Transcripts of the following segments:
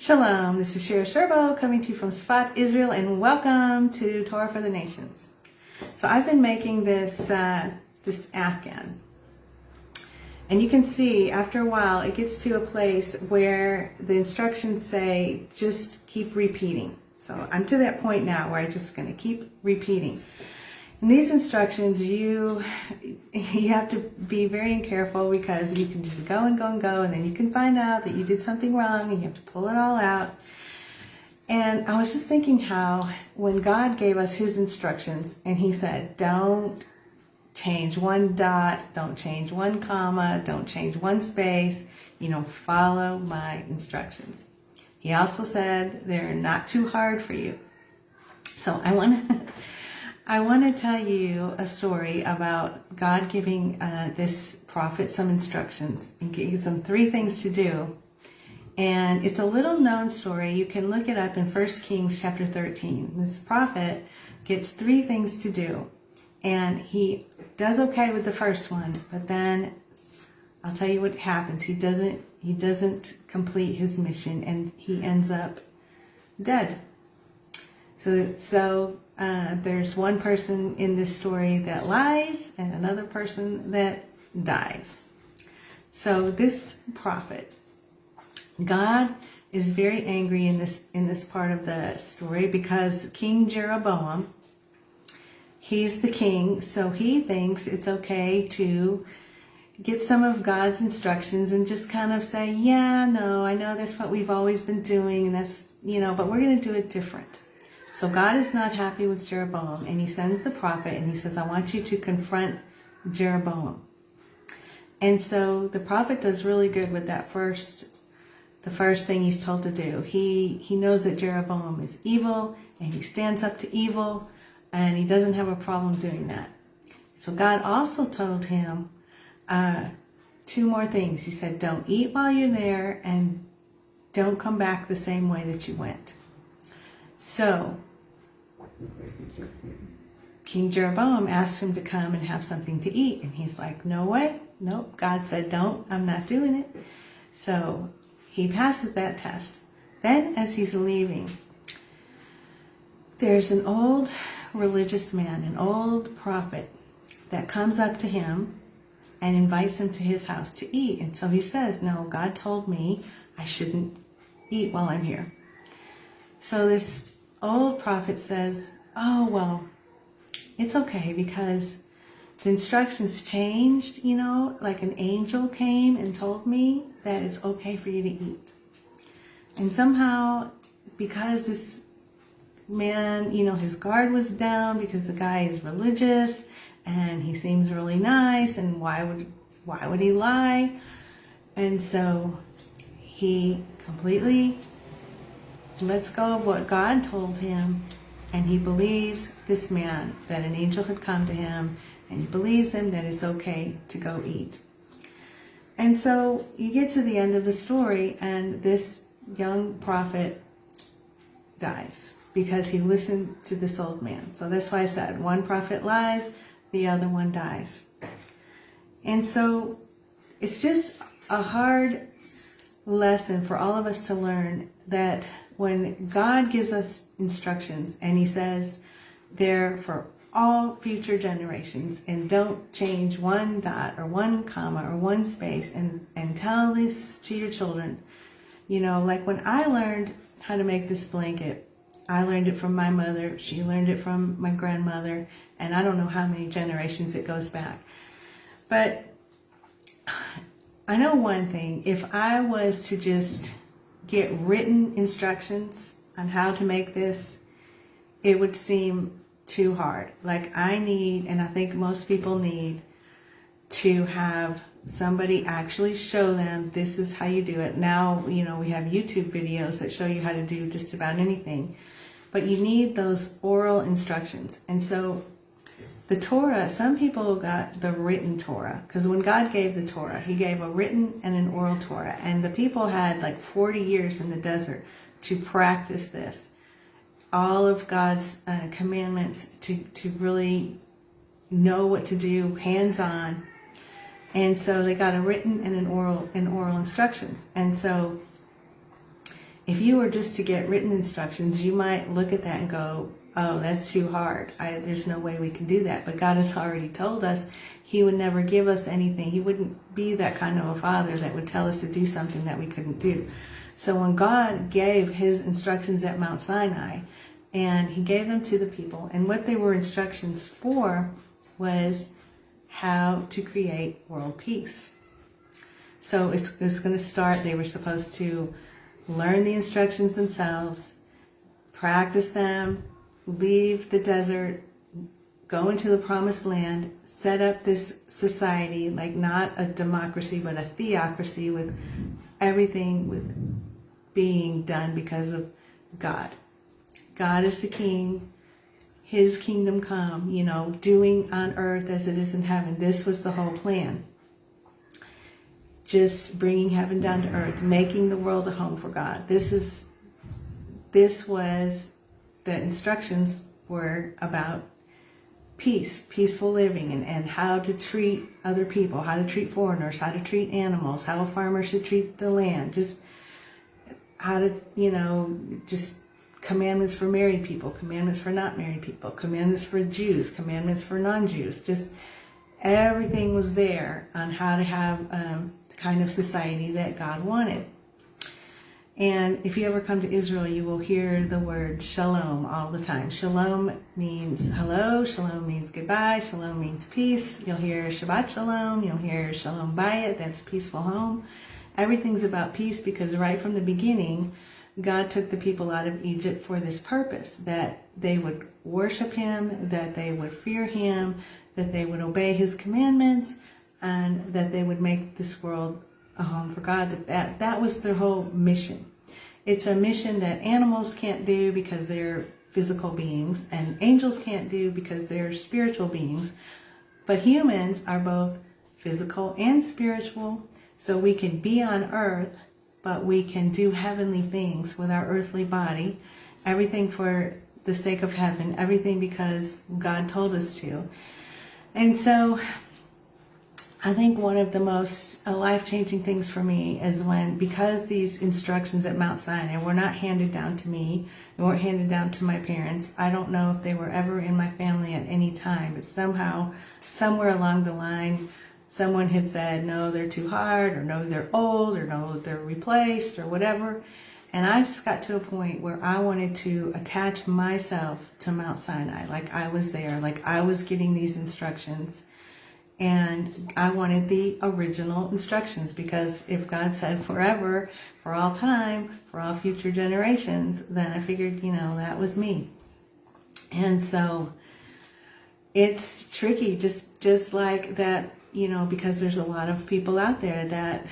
Shalom, this is Shira Sherbo coming to you from Sfat, Israel, and welcome to Torah for the Nations. So I've been making this Afghan, and you can see after a while it gets to a place where the instructions say just keep repeating. So I'm to that point now where I'm just going to keep repeating. In these instructions, you have to be very careful because you can just go and go and go, and then you can find out that you did something wrong and you have to pull it all out. And I was just thinking how when God gave us his instructions and he said, don't change one dot, don't change one comma, don't change one space, follow my instructions. He also said they're not too hard for you. So I want to tell you a story about God giving this prophet some instructions and gives him 3 things to do. And it's a little known story. You can look it up in 1 Kings chapter 13. This prophet gets 3 things to do. And he does okay with the first one, but then I'll tell you what happens. He doesn't complete his mission and he ends up dead. So there's one person in this story that lies and another person that dies. So this prophet, God is very angry in this part of the story because King Jeroboam, he's the king, so he thinks it's okay to get some of God's instructions and just kind of say, yeah, no, I know that's what we've always been doing, and that's, but we're going to do it different. So God is not happy with Jeroboam, and he sends the prophet and he says, I want you to confront Jeroboam. And so the prophet does really good with the first thing he's told to do. He knows that Jeroboam is evil and he stands up to evil and he doesn't have a problem doing that. So God also told him 2 more things. He said, don't eat while you're there and don't come back the same way that you went. So King Jeroboam asked him to come and have something to eat. And he's like, no way. Nope. God said, don't. I'm not doing it. So he passes that test. Then as he's leaving, there's an old religious man, an old prophet that comes up to him and invites him to his house to eat. And so he says, no, God told me I shouldn't eat while I'm here. So this old prophet says, oh, well, it's okay because the instructions changed, like an angel came and told me that it's okay for you to eat. And somehow, because this man, his guard was down because the guy is religious and he seems really nice, and why would he lie? And so he completely lets go of what God told him, and he believes this man, that an angel had come to him, and he believes him that it's okay to go eat. And so you get to the end of the story, and this young prophet dies because he listened to this old man. So that's why I said one prophet lies, the other one dies. And so it's just a hard lesson for all of us to learn that when God gives us instructions and he says they're for all future generations and don't change one dot or one comma or one space, and tell this to your children, like when I learned how to make this blanket, I learned it from my mother, she learned it from my grandmother, and I don't know how many generations it goes back. But I know one thing, if I was to just get written instructions on how to make this, it would seem too hard. Like I need, and I think most people need, to have somebody actually show them this is how you do it. Now, we have YouTube videos that show you how to do just about anything, but you need those oral instructions. And so the Torah, some people got the written Torah, because when God gave the Torah, he gave a written and an oral Torah. And the people had like 40 years in the desert to practice this. All of God's commandments to really know what to do, hands-on. And so they got a written and an oral instructions. And so if you were just to get written instructions, you might look at that and go, oh, that's too hard. There's no way we can do that. But God has already told us he would never give us anything. He wouldn't be that kind of a father that would tell us to do something that we couldn't do. So when God gave his instructions at Mount Sinai, and he gave them to the people, and what they were instructions for was how to create world peace. So it's going to start, they were supposed to learn the instructions themselves, practice them, leave the desert, go into the promised land, set up this society, like not a democracy, but a theocracy, with everything with being done because of God. God is the king, his kingdom come, doing on earth as it is in heaven. This was the whole plan. Just bringing heaven down to earth, making the world a home for God. This was, the instructions were about peace, peaceful living, and how to treat other people, how to treat foreigners, how to treat animals, how a farmer should treat the land, just how to, just commandments for married people, commandments for not married people, commandments for Jews, commandments for non-Jews. Just everything was there on how to have the kind of society that God wanted. And if you ever come to Israel, you will hear the word shalom all the time. Shalom means hello, shalom means goodbye, shalom means peace. You'll hear Shabbat shalom, you'll hear shalom bayit, that's peaceful home. Everything's about peace, because right from the beginning, God took the people out of Egypt for this purpose, that they would worship him, that they would fear him, that they would obey his commandments, and that they would make this world a home for God. That was their whole mission. It's a mission that animals can't do because they're physical beings, and angels can't do because they're spiritual beings. But humans are both physical and spiritual, so we can be on earth, but we can do heavenly things with our earthly body. Everything for the sake of heaven, everything because God told us to. And so I think one of the most life-changing things for me is because these instructions at Mount Sinai were not handed down to me, they weren't handed down to my parents. I don't know if they were ever in my family at any time, but somehow, somewhere along the line, someone had said, no, they're too hard, or no, they're old, or no, they're replaced, or whatever. And I just got to a point where I wanted to attach myself to Mount Sinai, like I was there, like I was getting these instructions. And I wanted the original instructions, because if God said forever, for all time, for all future generations, then I figured, that was me. And so it's tricky, just like that, because there's a lot of people out there that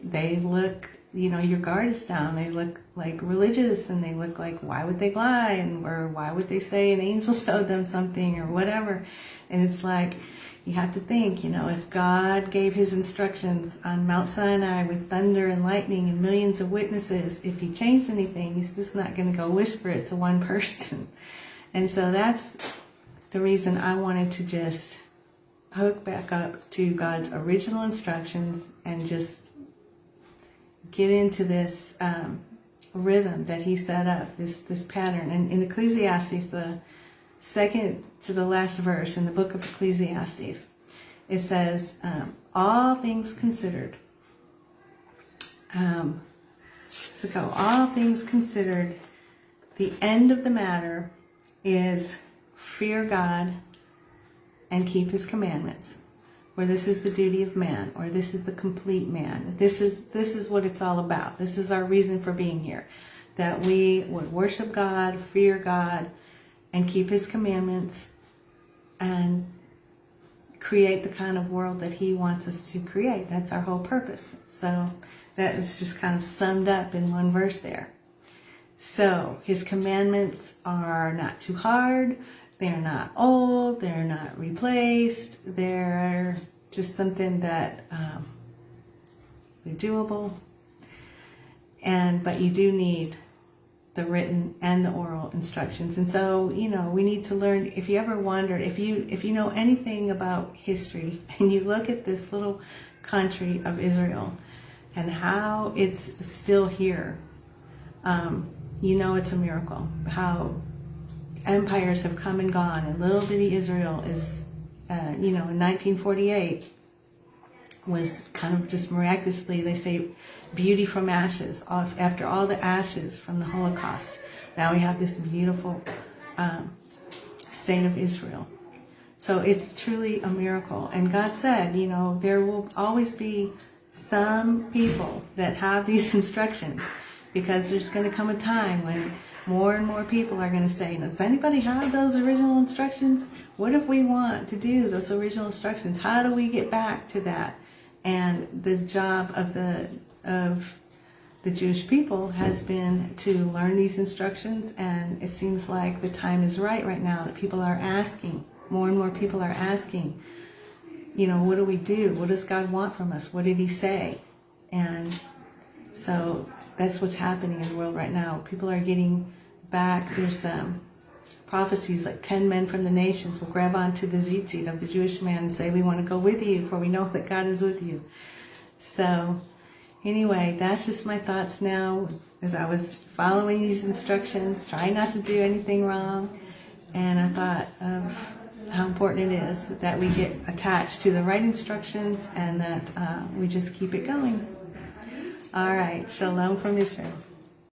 they look, your guard is down. They look like religious, and they look like, why would they lie? Or why would they say an angel showed them something, or whatever? And it's like, you have to think, if God gave his instructions on Mount Sinai with thunder and lightning and millions of witnesses, if he changed anything, he's just not going to go whisper it to one person. And so that's the reason I wanted to just hook back up to God's original instructions and just get into this rhythm that he set up, this pattern. And in Ecclesiastes, the second to the last verse in the book of Ecclesiastes, it says, all things considered, all things considered, the end of the matter is fear God and keep his commandments, or this is the duty of man, or this is the complete man. This is what it's all about. This is our reason for being here, that we would worship God, fear God, and keep his commandments, and create the kind of world that he wants us to create. That's our whole purpose. So that is just kind of summed up in one verse there. So his commandments are not too hard. They're not old. They're not replaced. They're just something that they're doable. But you do need the written and the oral instructions. And so, we need to learn. If you ever wondered, if you know anything about history, and you look at this little country of Israel and how it's still here, you know it's a miracle. How empires have come and gone, and little bitty Israel is, in 1948 was kind of just miraculously, they say, beauty from ashes. After all the ashes from the Holocaust, now we have this beautiful state of Israel. So it's truly a miracle. And God said, there will always be some people that have these instructions, because there's going to come a time when more and more people are going to say, does anybody have those original instructions? What if we want to do those original instructions? How do we get back to that? And the job of the Jewish people has been to learn these instructions, and it seems like the time is right now that people are asking, more and more people are asking, what do we do? What does God want from us? What did He say? And so that's what's happening in the world right now. People are getting back. There's prophecies like 10 men from the nations will grab onto the tzitzit of the Jewish man and say, we want to go with you, for we know that God is with you. So anyway, that's just my thoughts now as I was following these instructions, trying not to do anything wrong. And I thought of how important it is that we get attached to the right instructions, and that we just keep it going. All right, shalom from Israel.